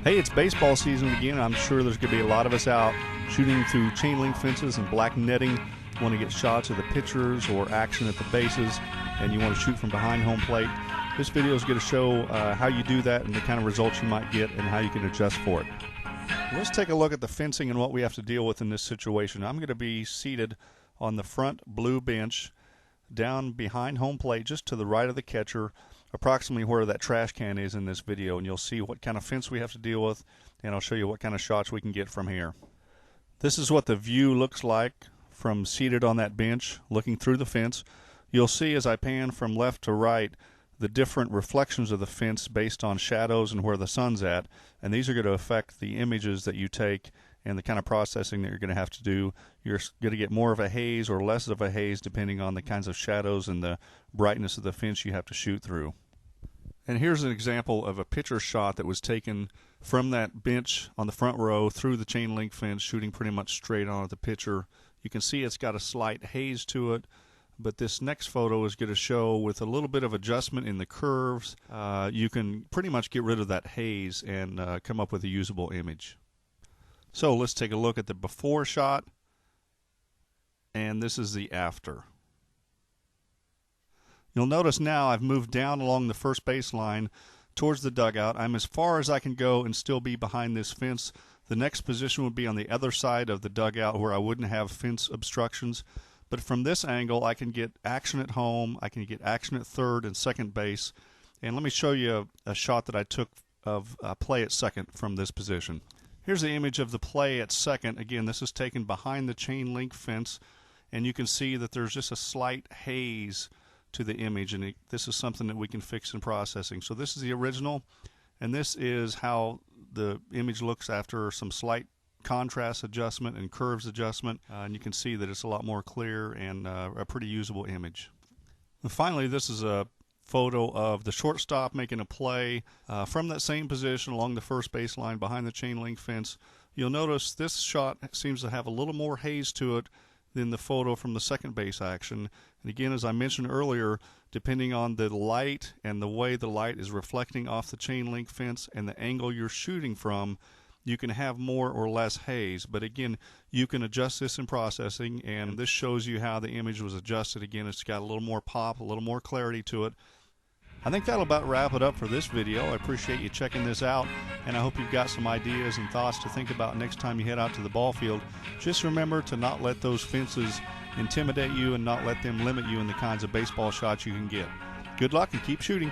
Hey, it's baseball season again. I'm sure there's going to be a lot of us out shooting through chain link fences and black netting. Want to get shots of the pitchers or action at the bases, and you want to shoot from behind home plate. This video is going to show how you do that and the kind of results you might get and how you can adjust for it. Let's take a look at the fencing and what we have to deal with in this situation. I'm going to be seated on the front blue bench down behind home plate, just to the right of the catcher, approximately where that trash can is in this video, and you'll see what kind of fence we have to deal with, and I'll show you what kind of shots we can get from here. This is what the view looks like from seated on that bench looking through the fence. You'll see as I pan from left to right the different reflections of the fence based on shadows and where the sun's at, and these are going to affect the images that you take and the kind of processing that you're going to have to do. You're going to get more of a haze or less of a haze depending on the kinds of shadows and the brightness of the fence you have to shoot through. And here's an example of a pitcher shot that was taken from that bench on the front row through the chain link fence, shooting pretty much straight on at the pitcher. You can see it's got a slight haze to it, but this next photo is going to show with a little bit of adjustment in the curves, you can pretty much get rid of that haze and come up with a usable image. So let's take a look at the before shot, and this is the after. You'll notice now I've moved down along the first baseline towards the dugout. I'm as far as I can go and still be behind this fence. The next position would be on the other side of the dugout where I wouldn't have fence obstructions. But from this angle, I can get action at home, I can get action at third and second base. And let me show you a shot that I took of play at second from this position. Here's the image of the play at second. Again, this is taken behind the chain link fence, and you can see that there's just a slight haze to the image, and this is something that we can fix in processing. So this is the original, and this is how the image looks after some slight contrast adjustment and curves adjustment, and you can see that it's a lot more clear and a pretty usable image. And finally, this is a photo of the shortstop making a play from that same position along the first baseline behind the chain link fence. You'll notice this shot seems to have a little more haze to it than the photo from the second base action. And again, as I mentioned earlier, depending on the light and the way the light is reflecting off the chain link fence and the angle you're shooting from, you can have more or less haze. But again, you can adjust this in processing, and this shows you how the image was adjusted. Again, it's got a little more pop, a little more clarity to it. I think that'll about wrap it up for this video. I appreciate you checking this out, and I hope you've got some ideas and thoughts to think about next time you head out to the ball field. Just remember to not let those fences intimidate you and not let them limit you in the kinds of baseball shots you can get. Good luck and keep shooting.